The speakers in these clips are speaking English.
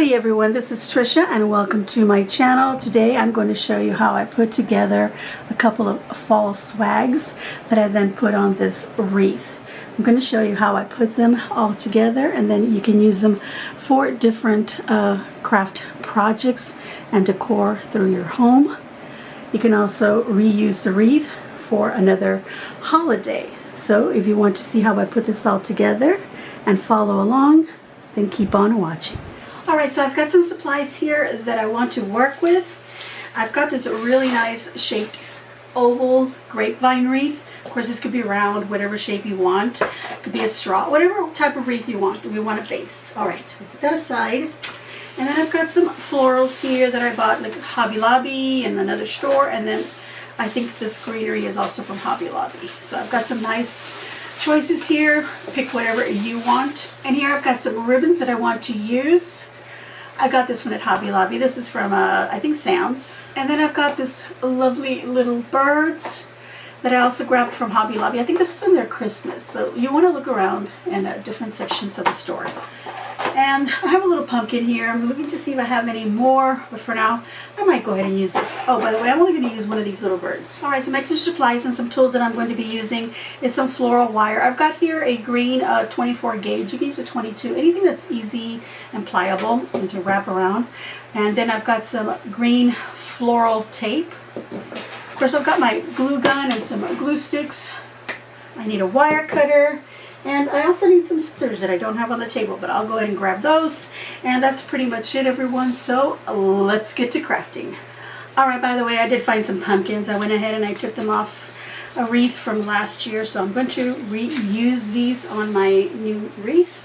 Howdy everyone, this is Tricia and welcome to my channel. Today I'm going to show you how I put together a couple of fall swags that I then put on this wreath. I'm going to show you how I put them all together, and then you can use them for different craft projects and decor through your home. You can also reuse the wreath for another holiday. So if you want to see how I put this all together and follow along, then keep on watching. Alright, so I've got some supplies here that I want to work with. I've got this really nice shaped oval grapevine wreath. Of course, this could be round, whatever shape you want. It could be a straw, whatever type of wreath you want. We want a base. Alright, put that aside. And then I've got some florals here that I bought like Hobby Lobby and another store. And then I think this greenery is also from Hobby Lobby. So I've got some nice choices here. Pick whatever you want. And here I've got some ribbons that I want to use. I got this one at Hobby Lobby. This is from, I think, Sam's. And then I've got this lovely little birds that I also grabbed from Hobby Lobby. I think this was in their Christmas. So you want to look around in different sections of the store. And I have a little pumpkin here. I'm looking to see if I have any more, but for now, I might go ahead and use this. Oh, by the way, I'm only going to use one of these little birds. All right, some extra supplies and some tools that I'm going to be using is some floral wire. I've got here a green 24 gauge. You can use a 22, anything that's easy and pliable and to wrap around. And then I've got some green floral tape. Of course, I've got my glue gun and some glue sticks. I need a wire cutter. And I also need some scissors that I don't have on the table, but I'll go ahead and grab those. And that's pretty much it, everyone. So let's get to crafting. All right, by the way, I did find some pumpkins. I went ahead and I took them off a wreath from last year. So I'm going to reuse these on my new wreath.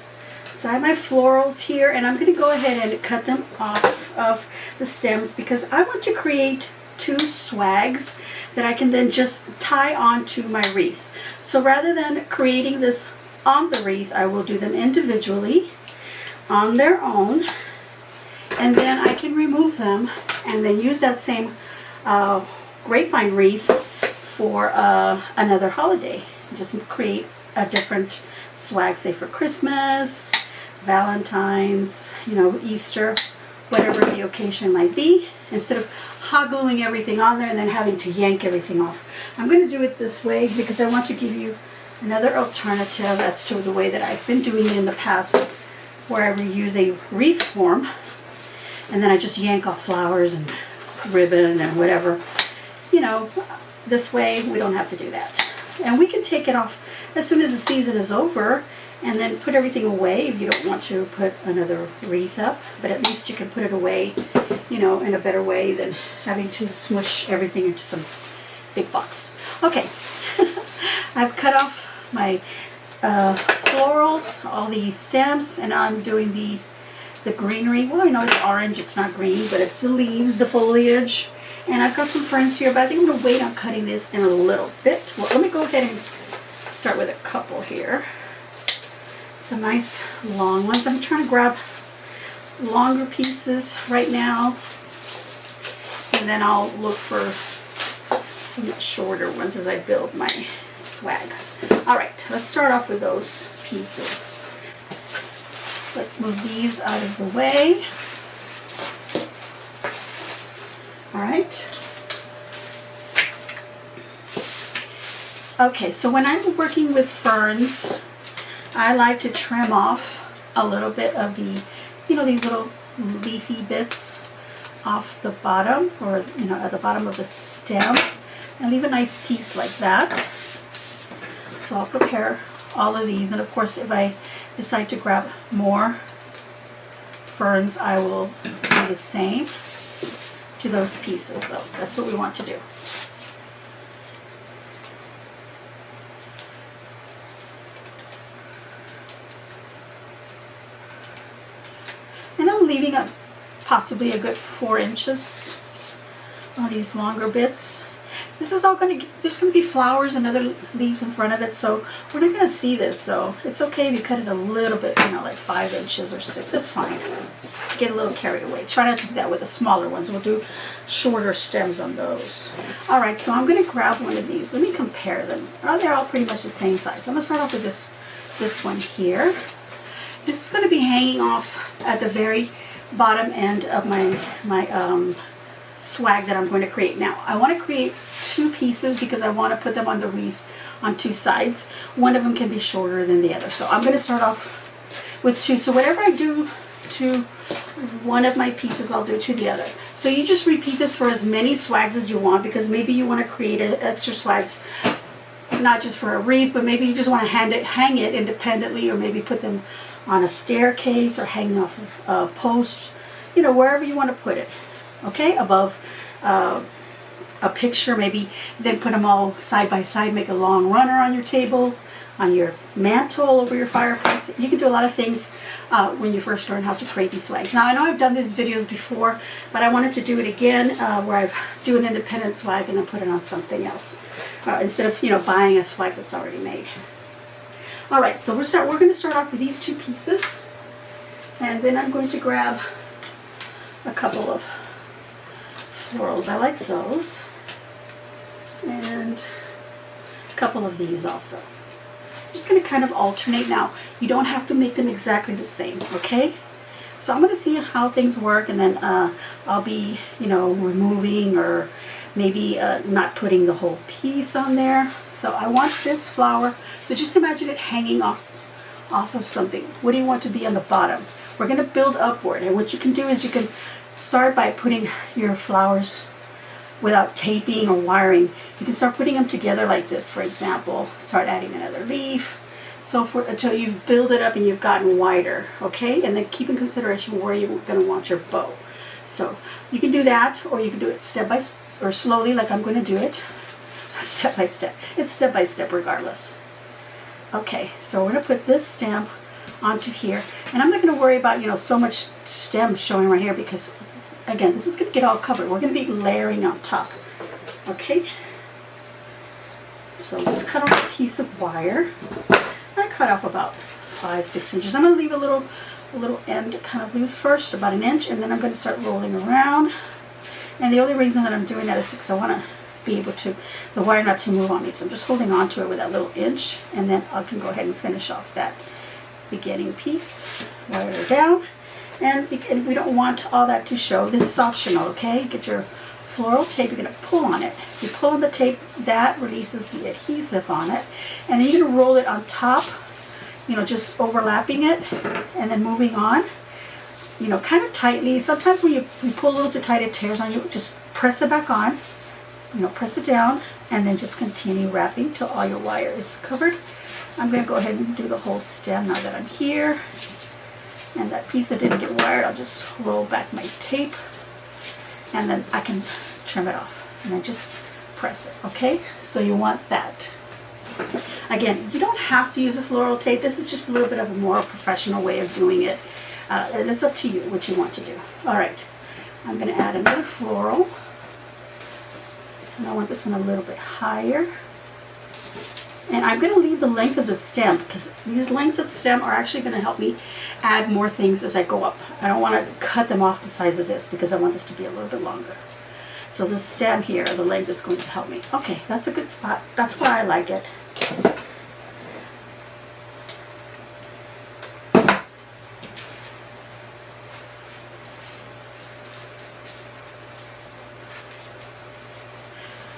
So I have my florals here, and I'm going to go ahead and cut them off of the stems because I want to create two swags that I can then just tie onto my wreath. So rather than creating this on the wreath, I will do them individually on their own, and then I can remove them and then use that same grapevine wreath for another holiday. Just create a different swag, say for Christmas, Valentine's, Easter, whatever the occasion might be, instead of hot gluing everything on there and then having to yank everything off. I'm going to do it this way because I want to give you another alternative as to the way that I've been doing it in the past, where I reuse a wreath form and then I just yank off flowers and ribbon and whatever. This way we don't have to do that. And we can take it off as soon as the season is over and then put everything away if you don't want to put another wreath up. But at least you can put it away, in a better way than having to smush everything into some big box. Okay, I've cut off my florals, all the stems, and I'm doing the greenery. Well, I know it's orange, it's not green, but it's the leaves, the foliage. And I've got some ferns here, but I think I'm going to wait on cutting this in a little bit. Well, let me go ahead and start with a couple here. Some nice long ones. I'm trying to grab longer pieces right now, and then I'll look for some shorter ones as I build my swag. All right, let's start off with those pieces. Let's move these out of the way. All right. Okay, so when I'm working with ferns, I like to trim off a little bit of the, these little leafy bits off the bottom, or, at the bottom of the stem, and leave a nice piece like that. So I'll prepare all of these, and of course if I decide to grab more ferns, I will do the same to those pieces. So that's what we want to do. And I'm leaving possibly a good 4 inches on these longer bits. This is all there's going to be flowers and other leaves in front of it, so we're not going to see this. So it's okay if you cut it a little bit, like 5 inches or 6. It's fine. Get a little carried away. Try not to do that with the smaller ones. We'll do shorter stems on those. All right, so I'm going to grab one of these. Let me compare them. They're all pretty much the same size. I'm going to start off with this one here. This is going to be hanging off at the very bottom end of my swag that I'm going to create. Now I want to create two pieces because I want to put them on the wreath on two sides. One of them can be shorter than the other, so I'm going to start off with two. So whatever I do to one of my pieces, I'll do to the other. So you just repeat this for as many swags as you want, because maybe you want to create extra swags, not just for a wreath, but maybe you just want to hang it independently, or maybe put them on a staircase or hanging off of a post, you know, wherever you want to put it. Okay, above a picture, maybe then put them all side by side, make a long runner on your table, on your mantle, over your fireplace. You can do a lot of things when you first learn how to create these swags. Now I know I've done these videos before, but I wanted to do it again where I do an independent swag and then put it on something else instead of, you know, buying a swag that's already made. All right, so we're going to start off with these two pieces, and then I'm going to grab a couple of florals. I like those, and a couple of these also. I'm just going to kind of alternate. Now you don't have to make them exactly the same, okay? So I'm going to see how things work, and then I'll be, you know, removing or maybe not putting the whole piece on there. So I want this flower, so just imagine it hanging off of something. What do you want to be on the bottom? We're going to build upward, and what you can do is you can start by putting your flowers without taping or wiring. You can start putting them together like this, for example. Start adding another leaf, so until you've built it up and you've gotten wider, okay? And then keep in consideration where you're going to want your bow. So you can do that, or you can do it step by or slowly, like I'm going to do it. Step by step. It's step by step regardless. Okay, so we're going to put this stem onto here, and I'm not going to worry about, you know, so much stem showing right here, because again, this is going to get all covered. We're going to be layering on top. Okay, so let's cut off a piece of wire. I cut off about 5-6 inches. I'm going to leave a little end kind of loose first, about an inch, and then I'm going to start rolling around. And the only reason that I'm doing that is because I want to be able to, the wire not to move on me. So I'm just holding on to it with that little inch, and then I can go ahead and finish off that beginning piece. Wire it down, and we don't want all that to show. This is optional, okay? Get your floral tape, you're going to pull on it. You pull on the tape, that releases the adhesive on it, and then you're going to roll it on top, you know, just overlapping it, and then moving on, you know, kind of tightly. Sometimes when you pull a little too tight, it tears on you. Just press it back on, you know, press it down, and then just continue wrapping till all your wire is covered. I'm going to go ahead and do the whole stem now that I'm here. And that piece that didn't get wired, I'll just roll back my tape, and then I can trim it off, and then just press it, okay? So you want that. Again, you don't have to use a floral tape. This is just a little bit of a more professional way of doing it. And it's up to you what you want to do. All right, I'm going to add another floral. And I want this one a little bit higher. And I'm going to leave the length of the stem, because these lengths of the stem are actually going to help me add more things as I go up. I don't want to cut them off the size of this, because I want this to be a little bit longer. So the stem here, the length is going to help me. Okay, that's a good spot. That's why I like it.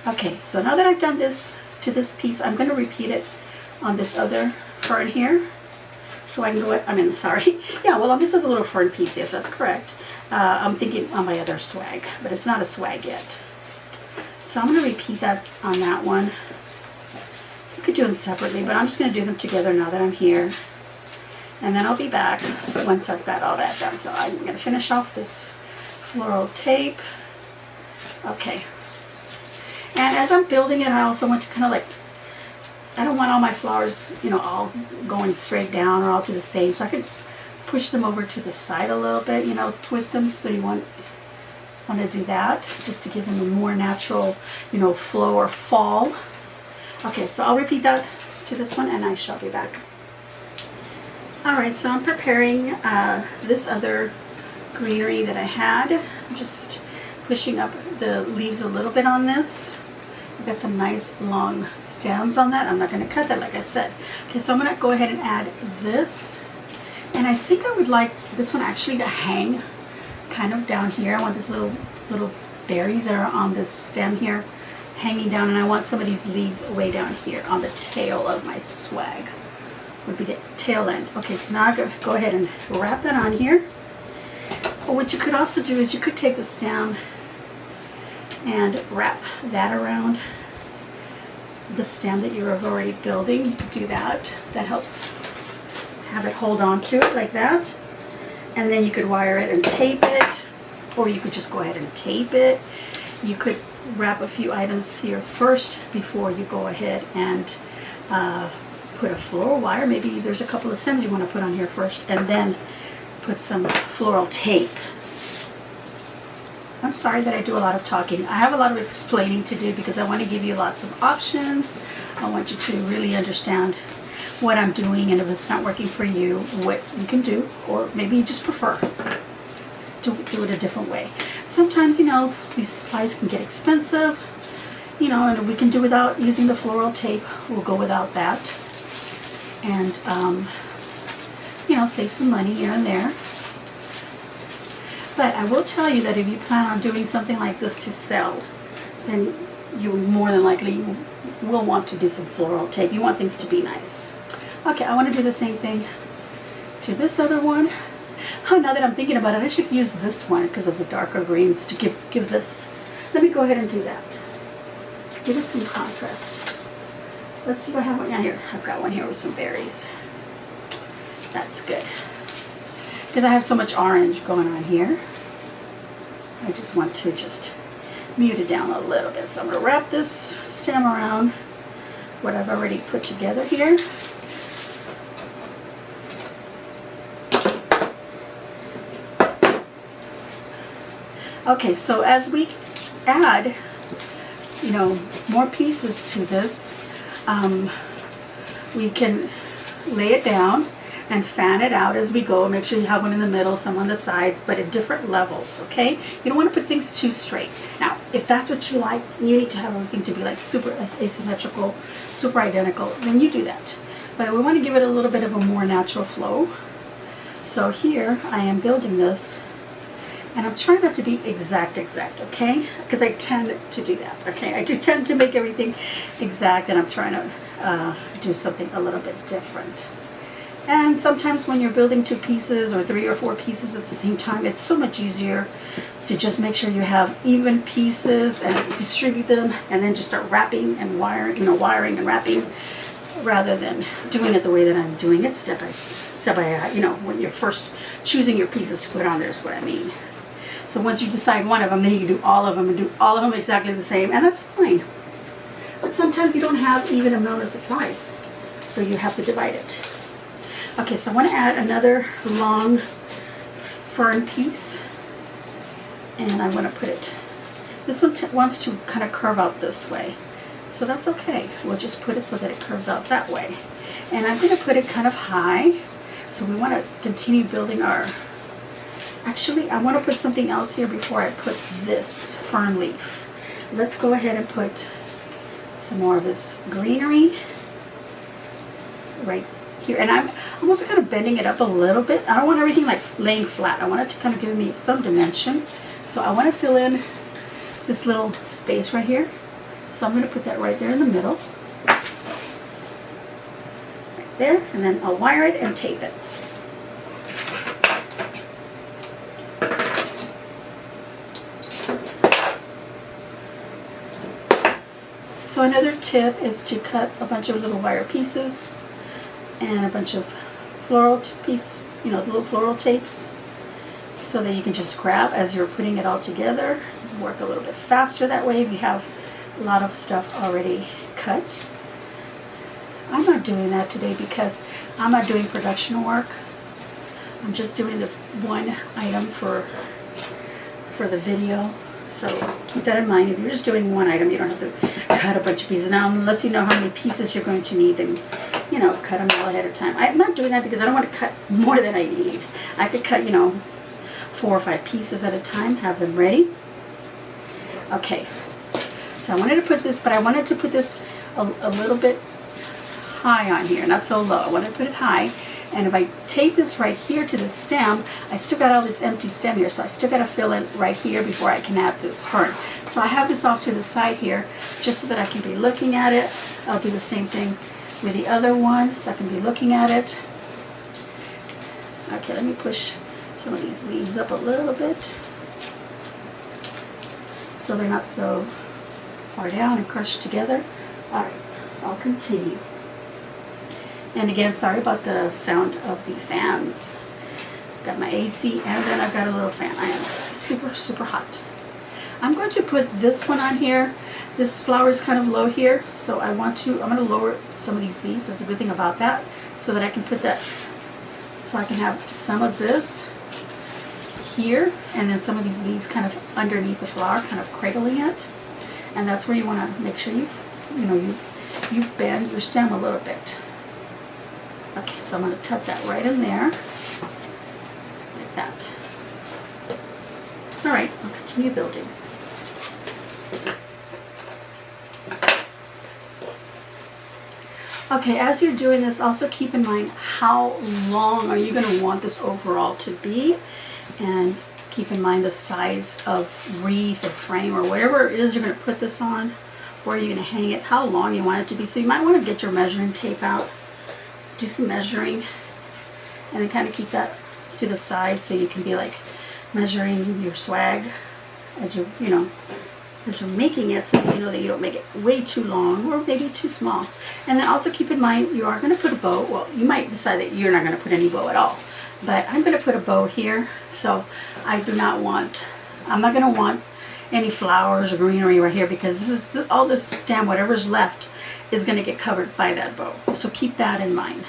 Okay, so now that I've done this to this piece, I'm going to repeat it on this other fern here. So I can go, yeah, well, on this other little fern piece, yes, that's correct. I'm thinking on my other swag, but it's not a swag yet. So I'm going to repeat that on that one. You could do them separately, but I'm just going to do them together now that I'm here. And then I'll be back once I've got all that done. So I'm going to finish off this floral tape. Okay. And as I'm building it, I also want to kind of like, I don't want all my flowers, you know, all going straight down or all to the same. So I can push them over to the side a little bit, you know, twist them. So you want to do that just to give them a more natural, you know, flow or fall. Okay, so I'll repeat that to this one, and I shall be back. All right, so I'm preparing this other greenery that I had. I'm just pushing up the leaves a little bit on this. I've got some nice long stems on that. I'm not going to cut that, like I said. Okay, so I'm going to go ahead and add this. And I think I would like this one actually to hang kind of down here. I want these little berries that are on this stem here hanging down, and I want some of these leaves way down here on the tail of my swag. Would be the tail end. Okay, so now I go ahead and wrap that on here. But what you could also do is you could take the stem and wrap that around the stem that you're already building. You could do that. That helps have it hold on to it like that. And then you could wire it and tape it, or you could just go ahead and tape it. You could wrap a few items here first before you go ahead and put a floral wire. Maybe there's a couple of stems you want to put on here first, and then put some floral tape. I'm sorry that I do a lot of talking. I have a lot of explaining to do because I want to give you lots of options. I want you to really understand what I'm doing, and if it's not working for you, what you can do, or maybe you just prefer to do it a different way. Sometimes, you know, these supplies can get expensive, you know, and if we can do without using the floral tape, we'll go without that. And, you know, save some money here and there. But I will tell you that if you plan on doing something like this to sell, then you more than likely will want to do some floral tape. You want things to be nice. Okay, I want to do the same thing to this other one. Oh, now that I'm thinking about it, I should use this one because of the darker greens to give this. Let me go ahead and do that. Give it some contrast. Let's see what I have one. Yeah, here. I've got one here with some berries. That's good. Because I have so much orange going on here. I just want to just mute it down a little bit. So I'm going to wrap this stem around what I've already put together here. Okay, so as we add, you know, more pieces to this, we can lay it down and fan it out as we go. Make sure you have one in the middle, some on the sides, but at different levels, okay? You don't want to put things too straight. Now, if that's what you like, you need to have everything to be like super asymmetrical, super identical, then you do that. But we want to give it a little bit of a more natural flow. So here I am building this, and I'm trying not to be exact, okay? Because I tend to do that, okay? I do tend to make everything exact, and I'm trying to do something a little bit different. And sometimes when you're building 2 pieces or 3 or 4 pieces at the same time, it's so much easier to just make sure you have even pieces and distribute them, and then just start wrapping and wiring, you know, wiring and wrapping, rather than doing it the way that I'm doing it, step by, you know, when you're first choosing your pieces to put on there is what I mean. So once you decide one of them, then you can do all of them and do all of them exactly the same, and that's fine. But sometimes you don't have even amount of supplies, so you have to divide it. Okay, so I want to add another long fern piece, and I want to put it, this one wants to kind of curve out this way, so that's okay. We'll just put it so that it curves out that way. And I'm going to put it kind of high, so we want to continue building our, actually I want to put something else here before I put this fern leaf. Let's go ahead and put some more of this greenery right here, and I'm also kind of bending it up a little bit. I don't want everything like laying flat. I want it to kind of give me some dimension. So I want to fill in this little space right here. So I'm going to put that right there in the middle. Right there, and then I'll wire it and tape it. So another tip is to cut a bunch of little wire pieces and a bunch of floral piece, you know, little floral tapes, so that you can just grab as you're putting it all together. Work a little bit faster that way if you have a lot of stuff already cut. I'm not doing that today because I'm not doing production work. I'm just doing this one item for the video. So keep that in mind. If you're just doing one item, you don't have to cut a bunch of pieces. Now, unless you know how many pieces you're going to need, then, you know, cut them all ahead of time. I'm not doing that because I don't want to cut more than I need. I could cut, you know, 4 or 5 pieces at a time, have them ready. Okay, so I wanted to put this, but I wanted to put this a little bit high on here, not so low. I wanted to put it high And if I tape this right here to the stem, I still got all this empty stem here, so I still got to fill it right here before I can add this fern. So I have this off to the side here just so that I can be looking at it. I'll do the same thing with the other one so I can be looking at it. Okay, let me push some of these leaves up a little bit so they're not so far down and crushed together. All right, I'll continue. And again, sorry about the sound of the fans. Got my AC and then I've got a little fan. I am super, super hot. I'm going to put this one on here. This flower is kind of low here, so I'm going to lower some of these leaves. That's a good thing about that, so that I can put that, so I can have some of this here, and then some of these leaves kind of underneath the flower, kind of cradling it. And that's where you want to make sure you bend your stem a little bit. Okay, so I'm going to tuck that right in there, like that. All right, I'll continue building. Okay, as you're doing this, also keep in mind how long are you going to want this overall to be, and keep in mind the size of wreath or frame or whatever it is you're going to put this on, where you're going to hang it, how long you want it to be. So you might want to get your measuring tape out, do some measuring, and then kind of keep that to the side so you can be like measuring your swag as you're making it, so that you know that you don't make it way too long or maybe too small. And then also keep in mind you are going to put a bow. Well, you might decide that you're not going to put any bow at all, but I'm going to put a bow here. So I'm not going to want any flowers or greenery right here, because this is all this stem, whatever's left is going to get covered by that bow. So keep that in mind.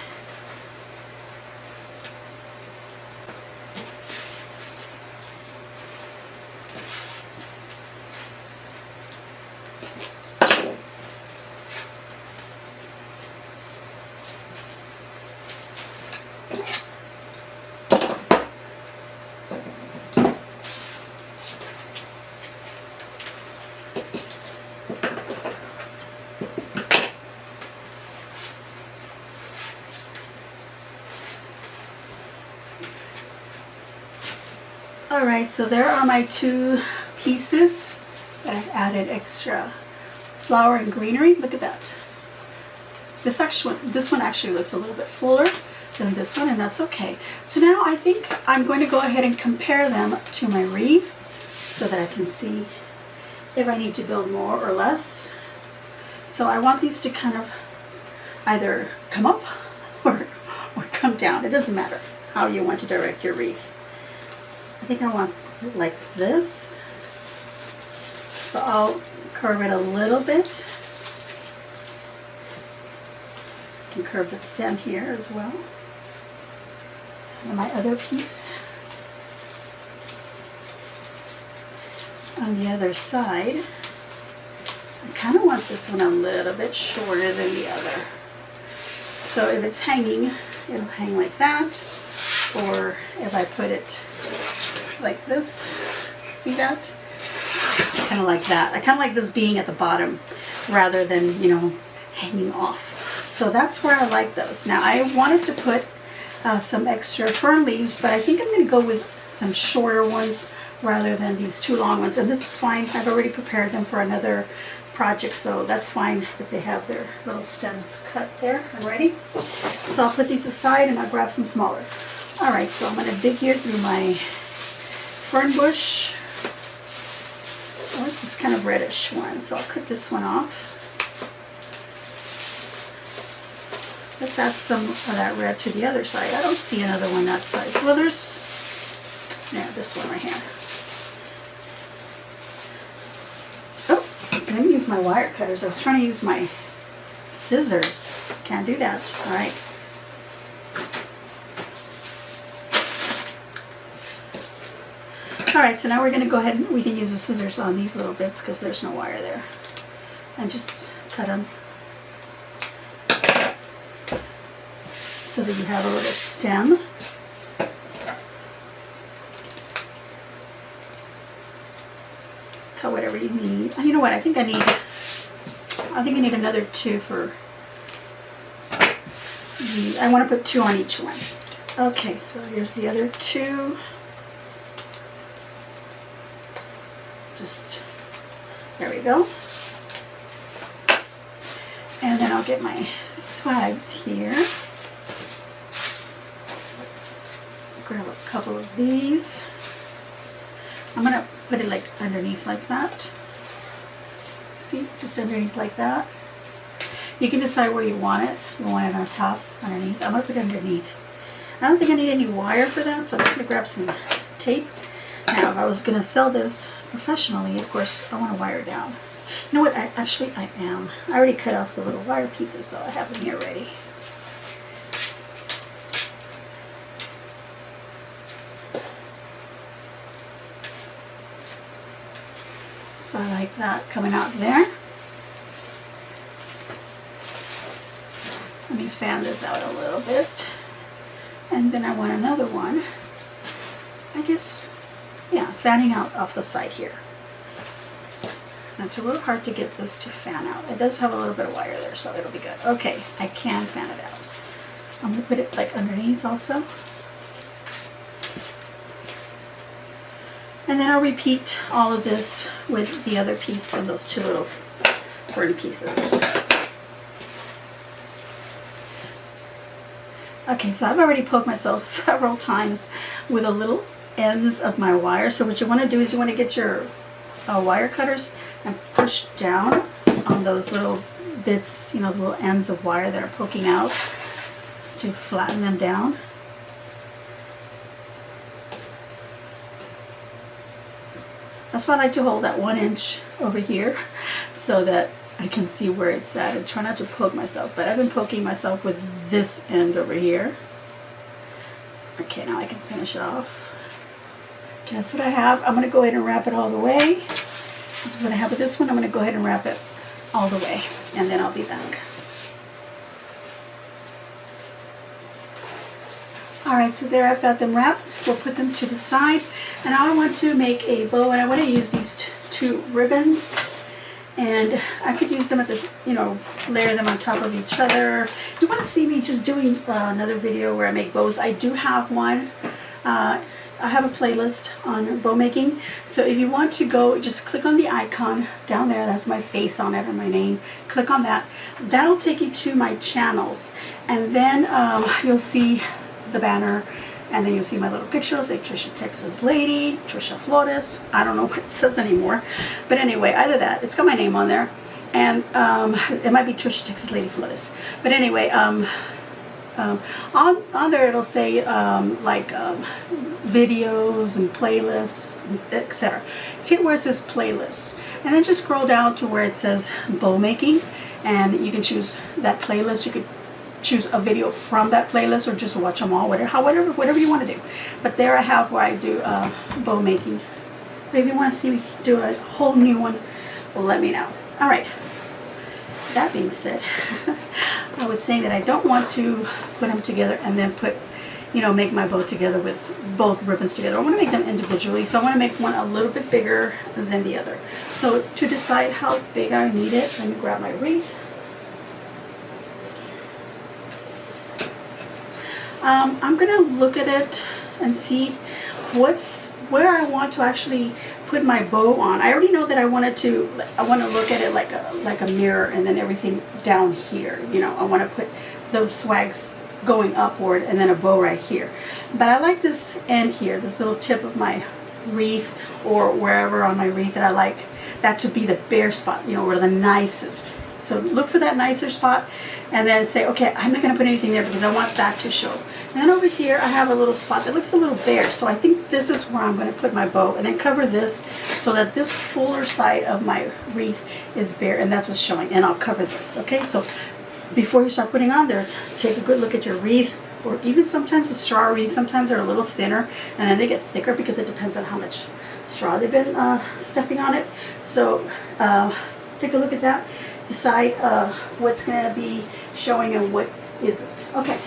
Alright, so there are my two pieces that I've added extra flower and greenery. Look at that. This one actually looks a little bit fuller than this one, and that's okay. So now I think I'm going to go ahead and compare them to my wreath so that I can see if I need to build more or less. So I want these to kind of either come up or come down. It doesn't matter how you want to direct your wreath. I think I want it like this. So I'll curve it a little bit. I can curve the stem here as well. And my other piece on the other side, I kind of want this one a little bit shorter than the other. So if it's hanging, it'll hang like that. Or if I put it like this, see that? Kind of like that. I kind of like this being at the bottom rather than, hanging off. So that's where I like those. Now I wanted to put some extra fern leaves, but I think I'm going to go with some shorter ones rather than these two long ones. And this is fine. I've already prepared them for another project, so that's fine that they have their little stems cut there and ready. So I'll put these aside and I'll grab some smaller. Alright, so I'm going to dig here through my fern bush. I like this kind of reddish one, so I'll cut this one off. Let's add some of that red to the other side. I don't see another one that size. Well, there's, yeah, this one right here. Oh, let me use my wire cutters. I was trying to use my scissors. Can't do that. All right. All right, so now we're going to go ahead and we can use the scissors on these little bits because there's no wire there. And just cut them so that you have a little stem. Cut whatever you need. And you know what? I think I need another two for I want to put 2 on each one. Okay, so here's the other 2. Just, there we go. And then I'll get my swags here. Grab a couple of these. I'm gonna put it like underneath like that. See, just underneath like that. You can decide where you want it. If you want it on top, underneath. I'm gonna put it underneath. I don't think I need any wire for that, so I'm just gonna grab some tape. Now, if I was gonna sell this professionally, of course, I want to wire down. You know what? I am. I already cut off the little wire pieces, so I have them here ready. So I like that coming out there. Let me fan this out a little bit. And then I want another one. I guess, yeah, fanning out off the side here. It's a little hard to get this to fan out. It does have a little bit of wire there, so it'll be good. Okay, I can fan it out. I'm going to put it like underneath also. And then I'll repeat all of this with the other piece of those 2 little fern pieces. Okay, so I've already poked myself several times with the little ends of my wire. So what you want to do is you want to get your wire cutters and push down on those little bits, you know, the little ends of wire that are poking out to flatten them down. That's why I like to hold that 1 inch over here so that I can see where it's at and try not to poke myself. But I've been poking myself with this end over here. Okay, now I can finish it off. Okay, that's what I have. I'm going to go ahead and wrap it all the way. This is what I have with this one. I'm going to go ahead and wrap it all the way, and then I'll be back. Alright, so there I've got them wrapped. We'll put them to the side. And now I want to make a bow, and I want to use these 2 ribbons. And I could use them at the, you know, layer them on top of each other. If you want to see me just doing another video where I make bows, I do have one. I have a playlist on bow making. So if you want to go, just click on the icon down there. That's my face on it and my name. Click on that. That'll take you to my channels. And then you'll see the banner. And then you'll see my little picture. It'll say Tricia Texas Lady, Tricia Flores. I don't know what it says anymore. But anyway, either that. It's got my name on there. And it might be Tricia Texas Lady Flores. But anyway, on there it'll say videos and playlists, etc. Hit where it says playlist. And then just scroll down to where it says bow making. And you can choose that playlist. You could choose a video from that playlist or just watch them all, whatever you want to do. But there I have where I do bow making. But if you want to see me do a whole new one, well, let me know. All right. That being said, I was saying that I don't want to put them together and then put, you know, make my bow together with both ribbons together. I want to make them individually, so I want to make one a little bit bigger than the other. So to decide how big I need it, let me grab my wreath. I'm gonna look at it and see where I want to actually put my bow on. I already know that I want to look at it like a mirror, and then everything down here. You know, I want to put those swags going upward and then a bow right here. But I like this end here, this little tip of my wreath, or wherever on my wreath, that I like that to be the bare spot, you know, or the nicest. So look for that nicer spot and then say, okay, I'm not going to put anything there because I want that to show. And then over here I have a little spot that looks a little bare. So I think this is where I'm going to put my bow, and then cover this so that this fuller side of my wreath is bare, and that's what's showing. And I'll cover this, okay? So before you start putting on there, take a good look at your wreath, or even sometimes the straw wreath. Sometimes they're a little thinner and then they get thicker because it depends on how much straw they've been stuffing on it. So take a look at that. Decide what's going to be showing and what isn't. Okay.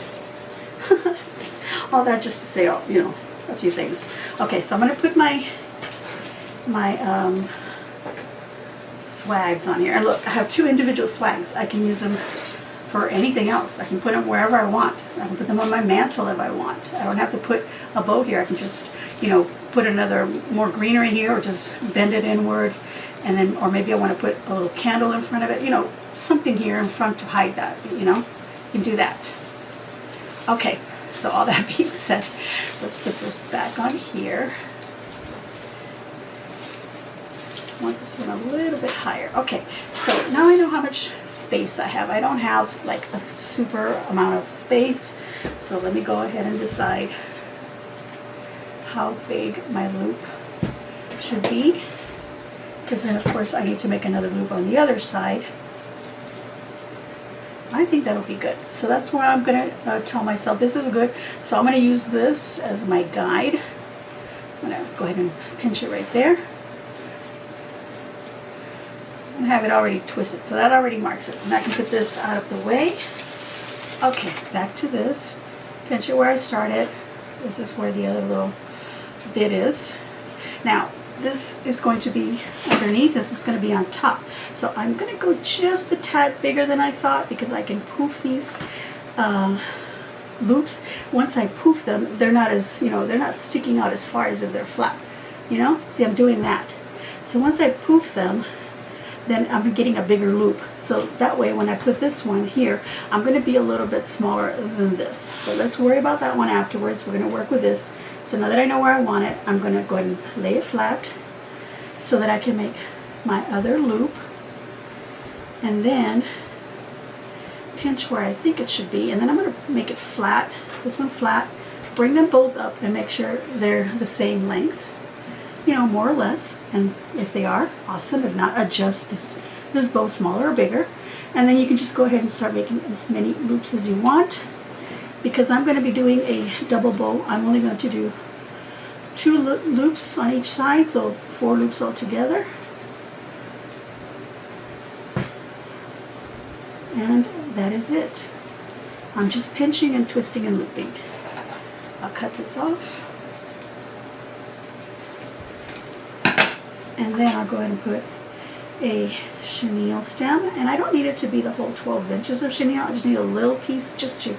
All that just to say, you know, a few things. Okay, so I'm going to put my swags on here. And look, I have 2 individual swags. I can use them for anything else. I can put them wherever I want. I can put them on my mantle if I want. I don't have to put a bow here. I can just, you know, put another more greenery here, or just bend it inward, and then, or maybe I want to put a little candle in front of it, you know, something here in front to hide that, you know. You can do that. Okay, so all that being said, let's put this back on here. I want this one a little bit higher. Okay, so now I know how much space I have. I don't have like a super amount of space, so let me go ahead and decide how big my loop should be, because then of course I need to make another loop on the other side. I think that'll be good. So that's where I'm going to tell myself this is good. So I'm going to use this as my guide. I'm going to go ahead and pinch it right there. And have it already twisted. So that already marks it. And I can put this out of the way. Okay, back to this. Pinch it where I started. This is where the other little bit is. Now, this is going to be underneath, this is going to be on top. So I'm going to go just a tad bigger than I thought, because I can poof these loops. Once I poof them, they're not as, you know, they're not sticking out as far as if they're flat. You know, see, I'm doing that. So once I poof them, then I'm getting a bigger loop. So that way, when I put this one here, I'm going to be a little bit smaller than this. But let's worry about that one afterwards. We're going to work with this. So now that I know where I want it, I'm going to go ahead and lay it flat so that I can make my other loop. And then pinch where I think it should be. And then I'm going to make it flat, this one flat. Bring them both up and make sure they're the same length, you know, more or less. And if they are, awesome. If not, adjust this bow smaller or bigger. And then you can just go ahead and start making as many loops as you want. Because I'm going to be doing a double bow, I'm only going to do 2 loops on each side, so 4 loops altogether. And that is it. I'm just pinching and twisting and looping. I'll cut this off. And then I'll go ahead and put a chenille stem. And I don't need it to be the whole 12 inches of chenille. I just need a little piece just to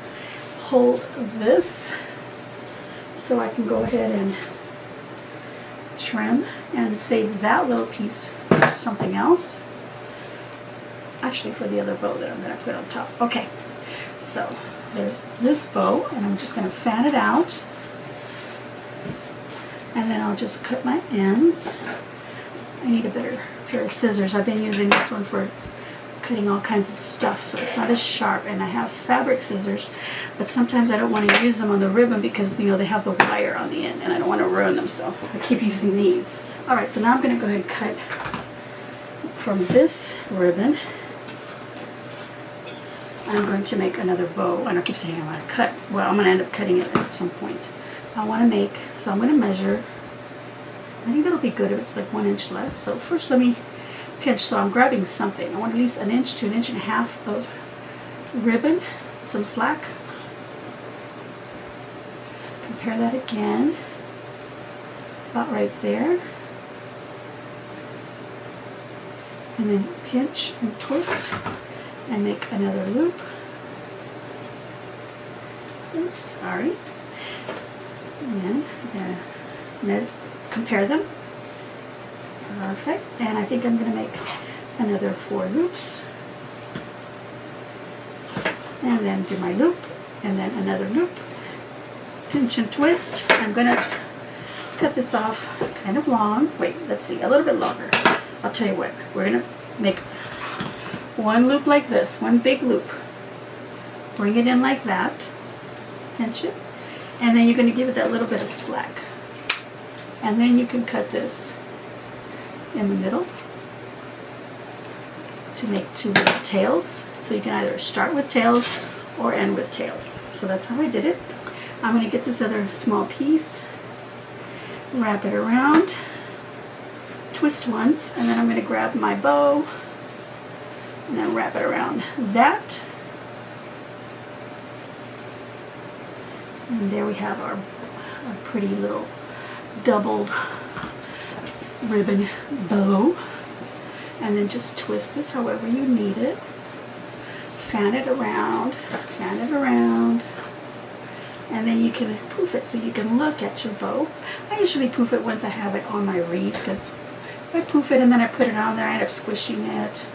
hold this, so I can go ahead and trim and save that little piece for something else. Actually, for the other bow that I'm going to put on top. Okay, so there's this bow, and I'm just going to fan it out, and then I'll just cut my ends. I need a better pair of scissors. I've been using this one for cutting all kinds of stuff, so it's not as sharp. And I have fabric scissors, but sometimes I don't want to use them on the ribbon because, you know, they have the wire on the end and I don't want to ruin them, so I keep using these. Alright, so now I'm going to go ahead and cut from this ribbon. I'm going to make another bow, and I keep saying I want to cut. Well, I'm going to end up cutting it at some point. I want to make, so I'm going to measure. I think that'll be good if it's like 1 inch less. So first let me pinch. So I'm grabbing something. I want at least 1 inch to 1.5 inches of ribbon, some slack. Compare that again, about right there. And then pinch and twist and make another loop. Oops, sorry. And then compare them. Perfect. And I think I'm going to make another 4 loops. And then do my loop, and then another loop. Pinch and twist. I'm going to cut this off kind of long. Wait, let's see, a little bit longer. I'll tell you what, we're going to make 1 loop like this, 1 big loop. Bring it in like that. Pinch it. And then you're going to give it that little bit of slack. And then you can cut this in the middle to make 2 little tails. So you can either start with tails or end with tails. So that's how I did it. I'm going to get this other small piece, wrap it around, twist once, and then I'm going to grab my bow and then wrap it around that. And there we have our pretty little doubled ribbon bow. And then just twist this however you need it. fan it around, and then you can poof it so you can look at your bow. I usually poof it once I have it on my wreath, because if I poof it and then I put it on there, I end up squishing it.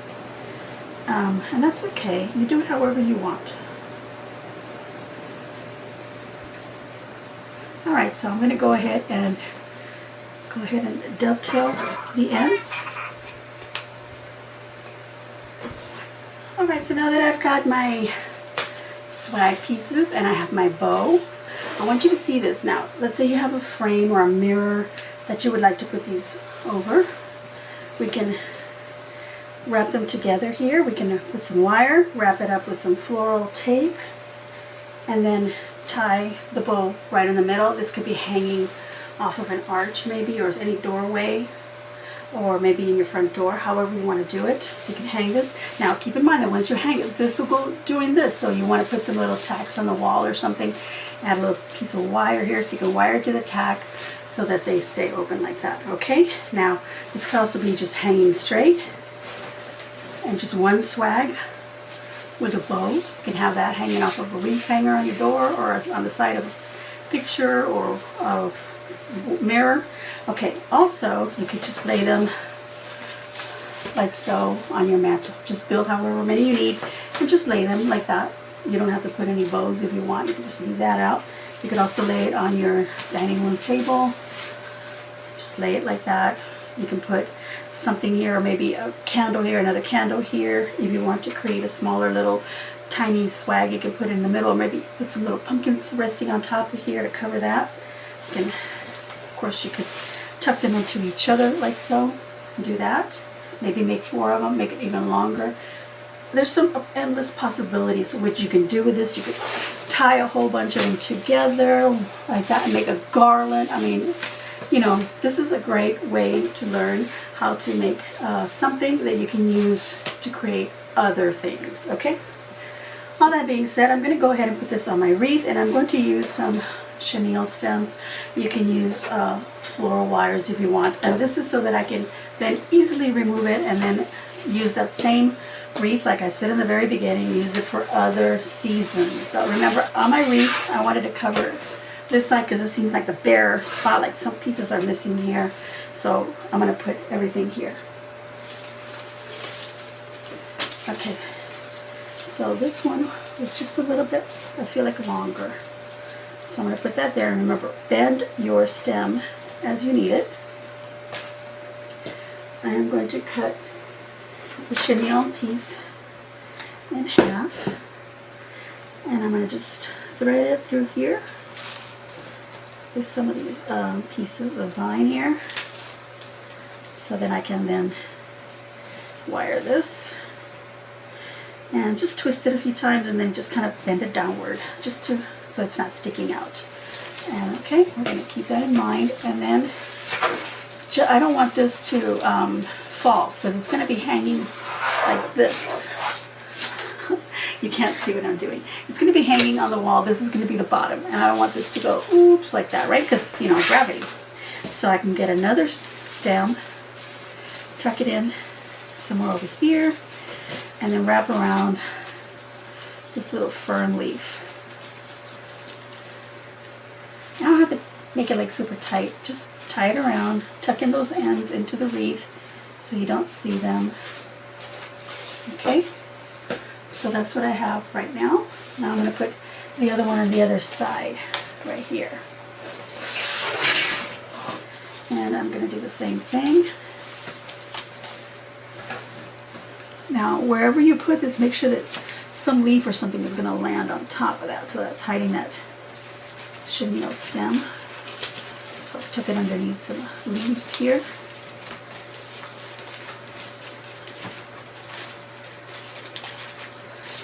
And that's okay. You do it however you want. Alright, so I'm going to go ahead and dovetail the ends. Alright, so now that I've got my swag pieces and I have my bow, I want you to see this now. Let's say you have a frame or a mirror that you would like to put these over. We can wrap them together here. We can put some wire, wrap it up with some floral tape, and then tie the bow right in the middle. This could be hanging off of an arch maybe, or any doorway, or maybe in your front door, however you want to do it. You can hang this. Now keep in mind that once you hang it, this will go doing this, so you want to put some little tacks on the wall or something. Add a little piece of wire here so you can wire it to the tack so that they stay open like that. Okay, now this could also be just hanging straight and just one swag with a bow. You can have that hanging off of a wreath hanger on your door or on the side of a picture or of mirror. Okay, also you could just lay them like so on your mantle. Just build however many you need and just lay them like that. You don't have to put any bows if you want. You can just leave that out. You could also lay it on your dining room table. Just lay it like that. You can put something here, or maybe a candle here, another candle here. If you want to create a smaller little tiny swag, you can put it in the middle, or maybe put some little pumpkins resting on top of here to cover that. You can, of course, you could tuck them into each other like so. Do that. Maybe make 4 of them, make it even longer. There's some endless possibilities of what you can do with this. You could tie a whole bunch of them together like that and make a garland. I mean, you know, this is a great way to learn how to make something that you can use to create other things, okay? All that being said, I'm going to go ahead and put this on my wreath, and I'm going to use some chenille stems. You can use floral wires if you want, and this is so that I can then easily remove it and then use that same wreath, like I said in the very beginning, use it for other seasons. So remember, on my wreath, I wanted to cover this side because it seems like the bare spot, like some pieces are missing here. So I'm going to put everything here. Okay, so this one is just a little bit, I feel like, longer. So I'm going to put that there. And remember, bend your stem as you need it. I am going to cut the chenille piece in half, and I'm going to just thread it through here. There's some of these pieces of vine here, so that I can then wire this and just twist it a few times and then just kind of bend it downward just to so it's not sticking out. And okay, we're going to keep that in mind. And then I don't want this to fall because it's going to be hanging like this. You can't see what I'm doing. It's going to be hanging on the wall. This is going to be the bottom, and I don't want this to go oops like that, right? Because, you know, gravity. So I can get another stem, tuck it in somewhere over here, and then wrap around this little fern leaf. I don't have to make it like super tight. Just tie it around, tuck in those ends into the wreath so you don't see them. Okay? So that's what I have right now. Now I'm going to put the other one on the other side right here. And I'm going to do the same thing. Now, wherever you put this, make sure that some leaf or something is going to land on top of that. So that's hiding that chenille stem. So I took it underneath some leaves here.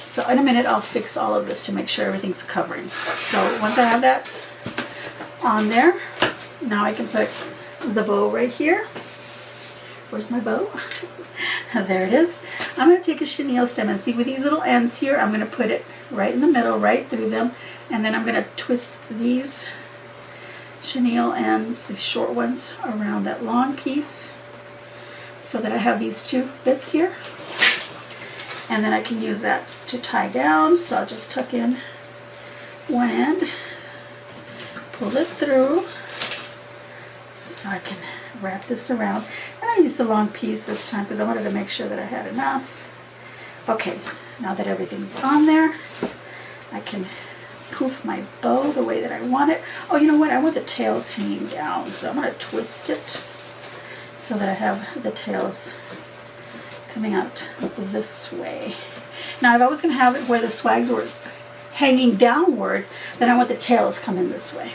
So in a minute, I'll fix all of this to make sure everything's covering. So once I have that on there, now I can put the bow right here. Where's my bow? There it is. I'm going to take a chenille stem and see with these little ends here, I'm going to put it right in the middle, right through them. And then I'm going to twist these chenille ends, the short ones, around that long piece so that I have these two bits here. And then I can use that to tie down. So I'll just tuck in one end, pull it through so I can wrap this around. And I used a long piece this time because I wanted to make sure that I had enough. Okay, now that everything's on there, I can poof my bow the way that I want it. Oh, you know what? I want the tails hanging down, so I'm going to twist it so that I have the tails coming out this way. Now, if I was going to have it where the swags were hanging downward, then I want the tails coming this way.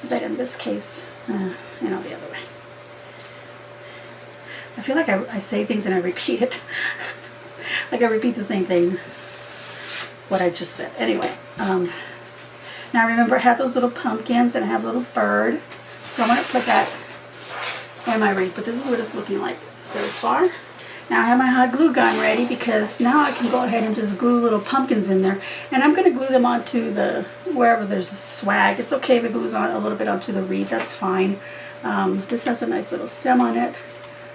But in this case, the other way. I feel like I say things and I repeat it. Like I repeat the same thing, what I just said. Anyway, now remember I have those little pumpkins and I have a little bird. So I'm going to put that in my wreath. But this is what it's looking like so far. Now I have my hot glue gun ready because now I can go ahead and just glue little pumpkins in there. And I'm going to glue them onto wherever there's a swag. It's okay if it glues on a little bit onto the wreath. That's fine. This has a nice little stem on it.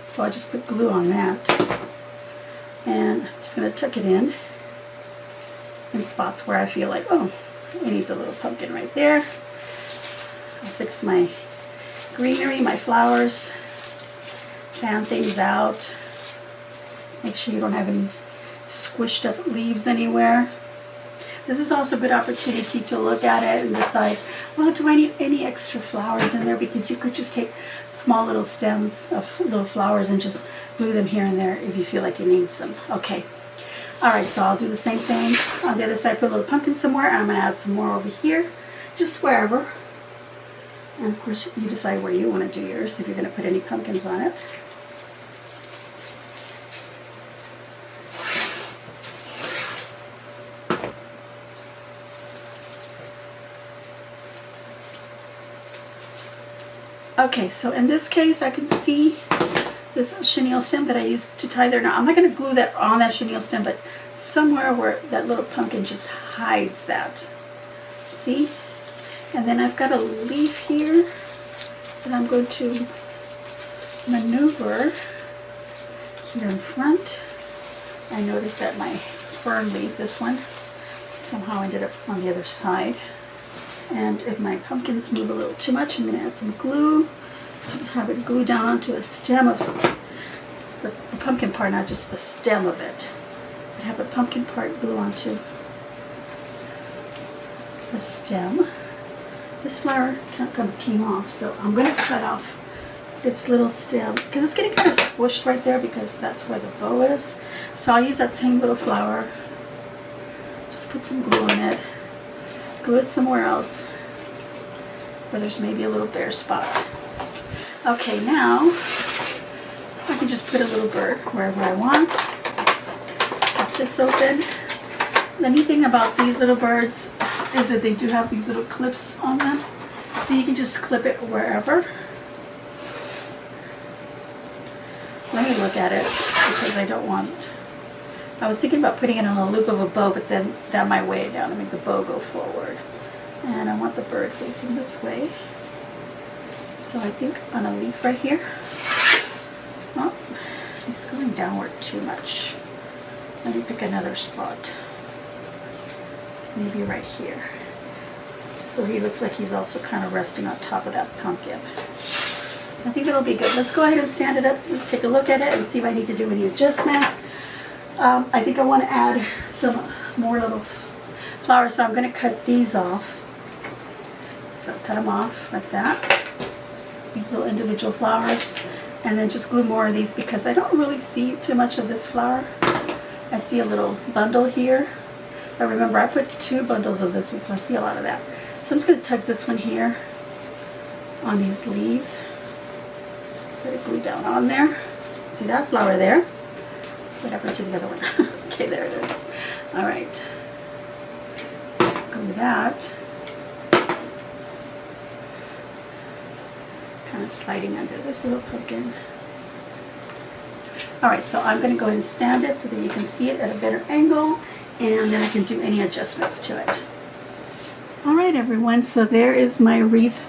So I just put glue on that. And I'm just going to tuck it in spots where I feel like, oh, it needs a little pumpkin right there. I'll fix my greenery, my flowers, fan things out. Make sure you don't have any squished up leaves anywhere. This is also a good opportunity to look at it and decide, well, do I need any extra flowers in there? Because you could just take small little stems of little flowers and just glue them here and there if you feel like you need some. Okay. All right, so I'll do the same thing on the other side. Put a little pumpkin somewhere, and I'm going to add some more over here, just wherever. And of course, you decide where you want to do yours, if you're going to put any pumpkins on it. Okay, so in this case, I can see this chenille stem that I used to tie there. Now, I'm not going to glue that on that chenille stem, but somewhere where that little pumpkin just hides that. See? And then I've got a leaf here that I'm going to maneuver here in front. I noticed that my fern leaf, this one, somehow ended up on the other side. And if my pumpkins move a little too much, I'm going to add some glue to have it glue down onto a stem of the pumpkin part, not just the stem of it. But have the pumpkin part glue onto the stem. This flower came off, so I'm going to cut off its little stem because it's getting kind of squished right there because that's where the bow is. So I'll use that same little flower. Just put some glue in it. Glue it somewhere else where there's maybe a little bare spot. Okay, now I can just put a little bird wherever I want. Let's pop this open. The neat thing about these little birds is that they do have these little clips on them. So you can just clip it wherever. Let me look at it because I was thinking about putting it on a loop of a bow, but then that might weigh it down and make the bow go forward. And I want the bird facing this way. So I think on a leaf right here. Oh, it's going downward too much. Let me pick another spot. Maybe right here. So he looks like he's also kind of resting on top of that pumpkin. I think that'll be good. Let's go ahead and stand it up. Let's take a look at it and see if I need to do any adjustments. I think I want to add some more little flowers, so I'm going to cut these off. So cut them off like that. These little individual flowers. And then just glue more of these because I don't really see too much of this flower. I see a little bundle here. But remember, I put 2 bundles of this one, so I see a lot of that. So I'm just going to tuck this one here on these leaves. Put it glue down on there. See that flower there? What happened to the other one? Okay, there it is. All right. Glue that. Kind of sliding under this little pumpkin. All right, so I'm going to go ahead and stand it so that you can see it at a better angle, and then I can do any adjustments to it. All right, everyone, so there is my wreath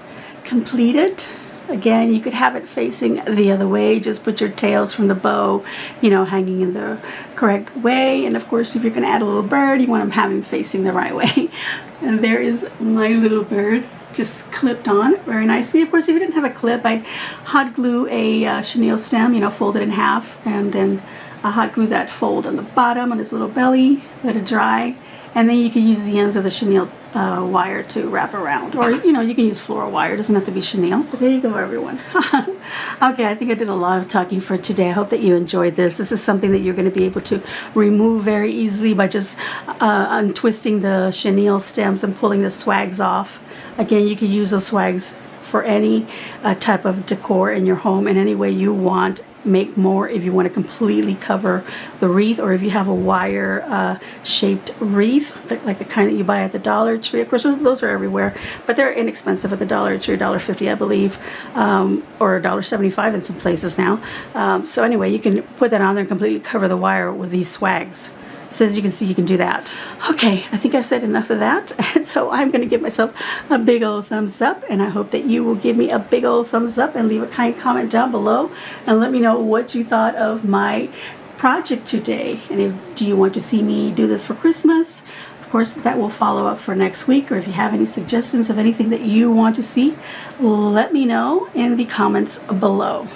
completed. Again, you could have it facing the other way. Just put your tails from the bow, you know, hanging in the correct way. And of course, if you're going to add a little bird, you want them having facing the right way. And there is my little bird just clipped on very nicely. Of course, if you didn't have a clip, I'd hot glue a chenille stem, you know, fold it in half, and then I hot glue that fold on the bottom on its little belly, let it dry, and then you can use the ends of the chenille wire to wrap around, or you know, you can use floral wire. It doesn't have to be chenille. But there you go, everyone. Okay, I think I did a lot of talking for today. I hope that you enjoyed this. This is something that you're going to be able to remove very easily by just untwisting the chenille stems and pulling the swags off. Again, you can use those swags for any type of decor in your home in any way you want. Make more if you want to completely cover the wreath, or if you have a wire shaped wreath like the kind that you buy at the Dollar Tree. Of course, those are everywhere, but they're inexpensive at the Dollar Tree, $1.50 I believe, or $1.75 in some places now. So anyway, you can put that on there and completely cover the wire with these swags. So as you can see, you can do that. Okay, I think I've said enough of that. So I'm going to give myself a big old thumbs up, and I hope that you will give me a big old thumbs up and leave a kind comment down below and let me know what you thought of my project today. And do you want to see me do this for Christmas? Of course, that will follow up for next week, or if you have any suggestions of anything that you want to see, let me know in the comments below.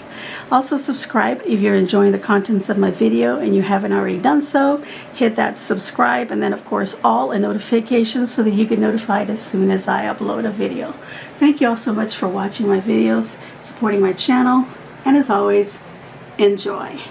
Also, subscribe if you're enjoying the contents of my video and you haven't already done so. Hit that subscribe, and then of course all and notifications so that you get notified as soon as I upload a video. Thank you all so much for watching my videos, supporting my channel, and as always, enjoy.